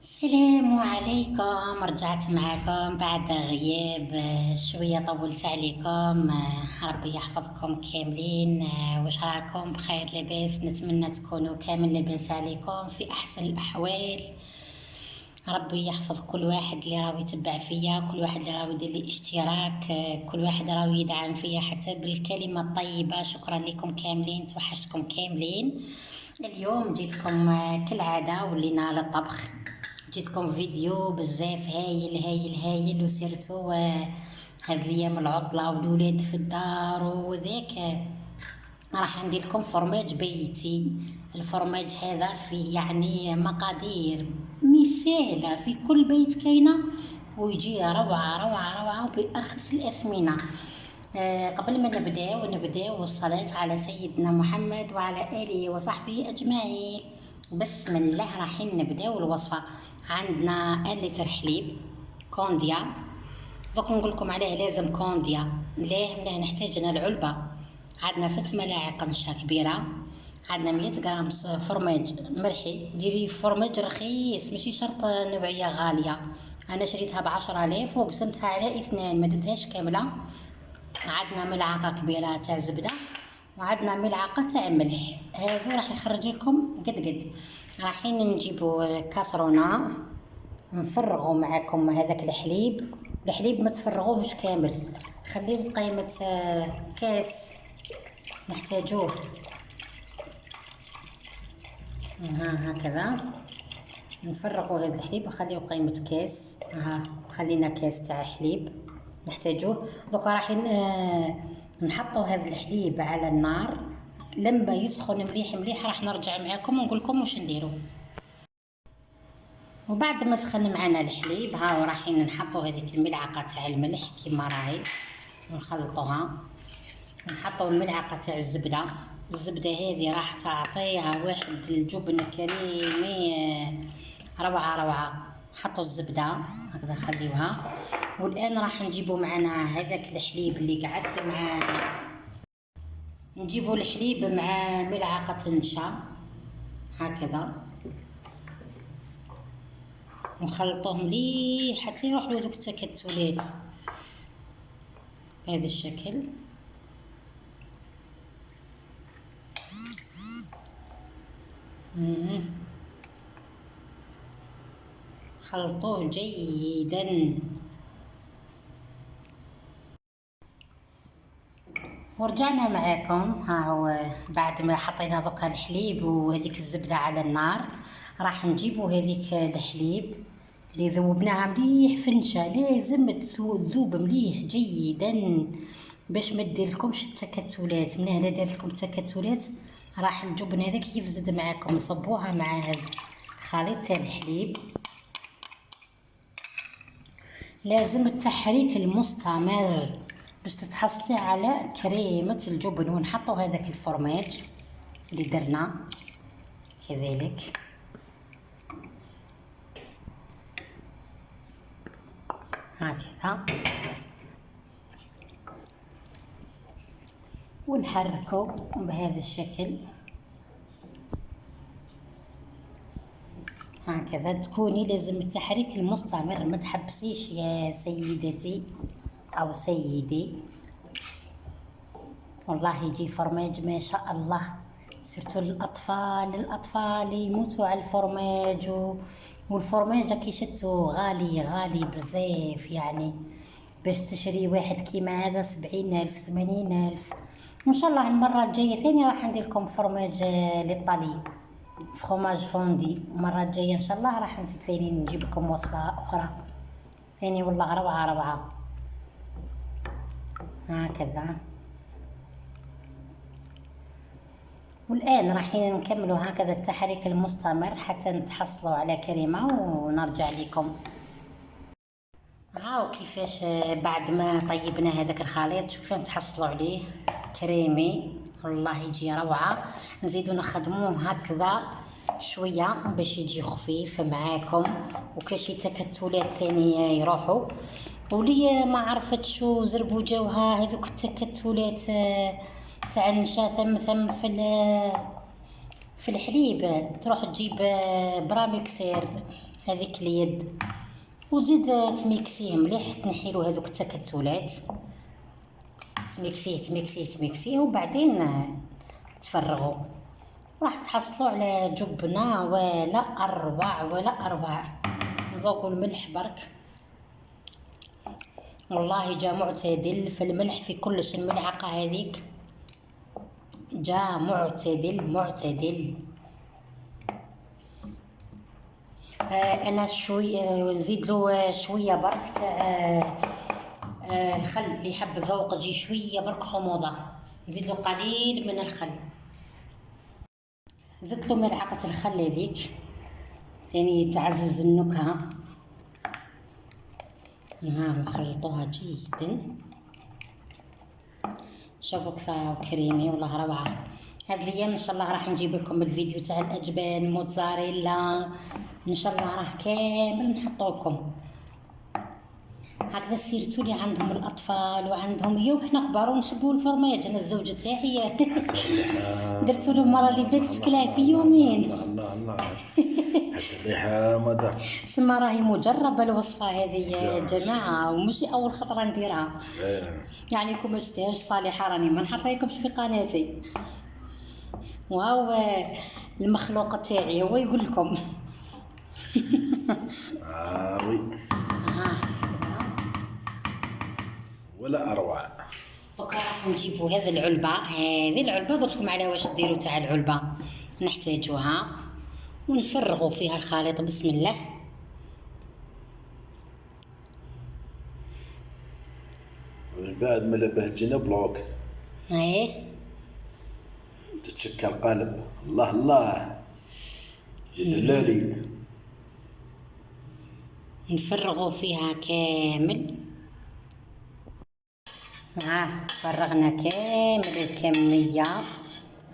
السلام عليكم. رجعت معكم بعد غياب شوية طولت عليكم. ربي يحفظكم كاملين. واش راكم بخير؟ لاباس؟ نتمنى تكونوا كامل لاباس عليكم في احسن الاحوال. ربي يحفظ كل واحد اللي راهو يتبع فيا، كل واحد اللي راهو يدير لي اشتراك، كل واحد راهو يدعم فيا حتى بالكلمة الطيبة. شكرا لكم كاملين، توحشتكم كاملين. اليوم جيتكم كالعادة ولينا للطبخ. جيتكم فيديو بزاف هايل هايل هايل، وسيرتو هاد الايام العطلة والولاد في الدار وذاك. راح ندير لكم فرماج بيتي. الفرماج هذا فيه يعني مقادير مثالة في كل بيت كاينة، ويجي روعة روعة روعة وبأرخص الأثمنة. قبل ما نبداو الصلاة على سيدنا محمد وعلى آله وصحبه أجمعين. بسم الله. رايحين نبداو الوصفة. عندنا لتر حليب كونديا. دوك نقول لكم عليه لازم كونديا. ليه نحتاج هنا العلبة. عندنا 6 ملاعق نشا كبيرة. عندنا 100 غرام فرماج مرحي. ديري فرماج رخيص، ماشي شرط نوعية غالية. انا شريتها ب10,000 وقسمتها على 2، ما درتهاش كاملة. عندنا ملعقة كبيرة تاع زبدة، وعندنا ملعقة تاع ملح. هذو راح يخرج لكم قد. رايحين نجيبوا كاسرونة، نفرغوا معاكم هذاك الحليب ما تفرغوهش كامل، خليه قيمة كاس نحتاجوه. هكذا نفرغوا هذا الحليب وخليه قيمة كاس. خلينا كاس تاع حليب نحتاجوه. دوكا راح نحطوا هذا الحليب على النار لما يسخن مليح مليح. راح نرجع معاكم ونقول لكم واش نديروا. وبعد ما سخن معنا الحليب رايحين نحطوا هذيك الملعقه تاع الملح كيما راهي، نخلطوها. نحطوا الملعقه تاع الزبده هذه راح تعطيها واحد الجبن كريمي روعه روعه. نحطوا الزبده هكذا نخليوها. والان راح نجيبوا معنا هذاك الحليب اللي قعد مع، نجيبوا الحليب مع ملعقه نشا هكذا، ونخلطوه مليح حتى يروح له ذوك التكتلات بهذا الشكل. خلطوه جيدا. ورجعنا معاكم. هو بعد ما حطينا ذوك الحليب وهذيك الزبدة على النار، راح نجيبوا هذيك الحليب اللي ذوبناها مليح في النشا. لازم تذوب مليح جيدا باش ما دير لكمش التكتلات. من هنا دارت لكم التكتلات راح الجبن هذاك يفزد معاكم. صبوها مع هذا الخليط تاع الحليب. لازم التحريك المستمر باش تتحصلي على كريمة الجبن. ونحطوا هذاك الفرماج اللي درنا كذلك هكذا، ونحركه بهذا الشكل هكذا. تكوني لازم التحريك المستمر، ما تحبسيش يا سيدتي او سيدي. والله يجي فرماج ما شاء الله. سيرتو الاطفال يموتوا على الفرماج. والفرماج كي شتو غالي غالي بزاف، يعني باش تشري واحد كيما هذا 70,000 80,000. وان شاء الله المره الجايه ثاني راح ندير لكم فرماج للطلي، فروماج فوندي. المره الجايه ان شاء الله راح نزيد ثاني نجيب لكم وصفه اخرى ثاني. والله روعه روعه هكذا. والآن رايحين نكملوا هكذا التحريك المستمر حتى نتحصلوا على كريمة ونرجع لكم. هاو كيفاش بعد ما طيبنا هذاك الخليط، شوفوا نتحصلوا عليه كريمي والله يجي روعة. نزيدو نخدموه هكذا شوية باش يجي خفيف معاكم، وكاش تكتلات ثانية يروحوا. ولي ما عرفتش زربوا جوها هذوك التكتلات تاع النشا ثم في الحليب، تروح تجيب برامكسير هذيك اليد، وتزيد تميكسيه مليح، تنحيلو هذوك التكتلات، تميكسيه وبعدين تفرغوا. راح تحصلوا على جبنه ولا اروع. نذوقوا الملح برك، والله جا معتدل في الملح في كلش. الملعقه هذيك جا معتدل. انا شويه نزيد له شويه برك تاع الخل، اللي يحب الذوق يجي شويه برك حموضه، نزيد له قليل من الخل. زدت له ملعقه الخل هذيك ثاني تعزز النكهه. نخلطوها جيدا. شوفوا كيف راهو كريمي والله روعه. هاد الايام ان شاء الله راح نجيب لكم الفيديو تاع الاجبان موتزاريلا، ان شاء الله راه كامل نحطو لكم هكذا. سيرتو اللي عندهم الاطفال وعندهم يو حنا كبار ونحبوا الفرماج. انا الزوجه تاعي درتو له المره اللي فاتت كلاه في يومين. الله الريحه مدى سما راهي مجربه الوصفه هذه يا جماعه، ومشي اول خطره نديرها. يعني كون ما شفتيهاش صالحه راني ما نحطها لكمش في قناتي، وهو المخلوق تاعي هو يقول لكم. وي ولا اروع. دوكا راح نجيبوا هذه العلبه قلت لكم على واش ديروا تاع العلبه. نحتاجوها ونفرغوا فيها الخليط بسم الله. بعد ما بهجنا بلوك تتشكل قالب. الله يا دلالي. نفرغوا فيها كامل. فرغنا كامل الكميه.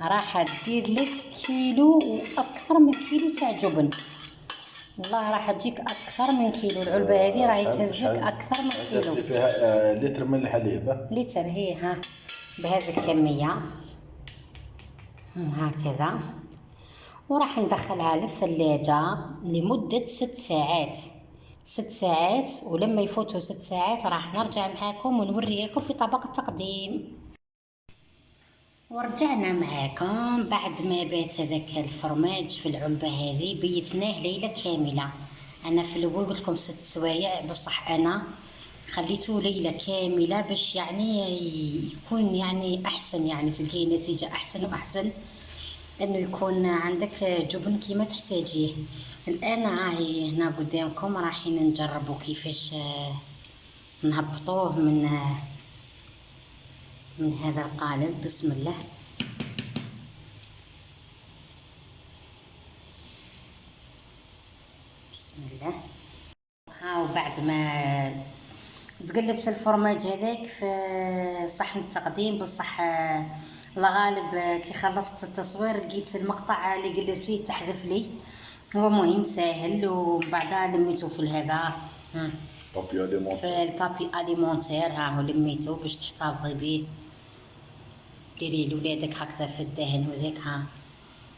راح دير لك كيلو واكثر من كيلو تاع جبن، والله راح تجيك اكثر من كيلو. العلبه هذه راهي تهزك اكثر من كيلو. فيها لتر من الحليب. لتر هي بهذه الكميه هكذا. وراح ندخلها للثلاجه لمده 6 ساعات. 6 ساعات، ولما يفوتوا 6 ساعات راح نرجع معاكم ونوريكم في طبق التقديم. ورجعنا معاكم بعد ما بات هذاك الفرماج في العلبه هذه. بيتناه ليله كامله. انا في الاول قلت لكم 6 سوايع، بصح انا خليته ليله كامله باش يعني يكون يعني احسن، يعني تلقاي نتيجه احسن واحسن، انه يكون عندك جبن كيما تحتاجيه. الان هاي هنا قدامكم رايحين نجربوا كيفاش نهبطوه من هذا القالب. بسم الله. وبعد ما تقلبت الفرماج هذاك في صحن التقديم، بصح الغالب كي خلصت التصوير لقيت المقطع اللي قلبت فيه تحذف لي. هو مهم ساهل، وبعدها لميته في هذا في البابي اليمونتير. هو لميته باش تحتفظي به، ديري لولادك هكذا في الدهن وذاك.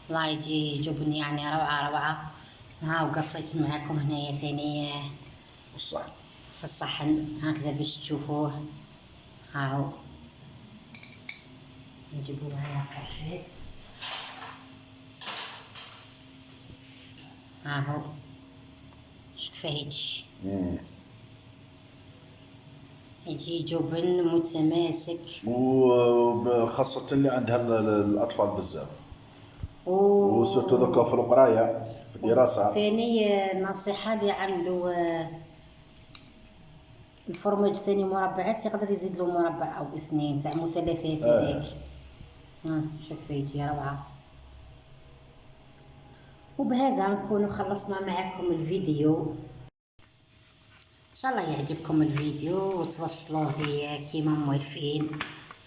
الله يجي جبن يعني روعه. وقصيت معكم هنايا ثاني في الصحن هكذا باش تشوفوه. هاو نجيبو معنا فرشات. هاهو شوف هيجي يجي جبن متماسك، وخاصة اللي عندها الأطفال بزاف، وسورتو ذوكا في القراية في الدراسة. ثاني نصيحة اللي عنده الفرماج ثاني مربعات يقدر يزيد له مربع أو 2 تاع مثلثات هذاك. شوف يجي روعة. وبهذا نكون خلصنا معكم الفيديو. ان شاء الله يعجبكم الفيديو وتوصلوه لي كيما موالفين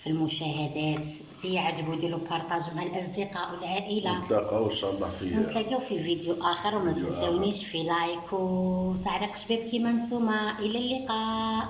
في المشاهدات. اللي يعجبوا ديروا بارطاج مع الاصدقاء والعائله. نتلاقاو ان شاء الله نتلاقاو في فيديو اخر، وما تنساونيش في لايك وتعليق شباب كيما نتوما. الى اللقاء.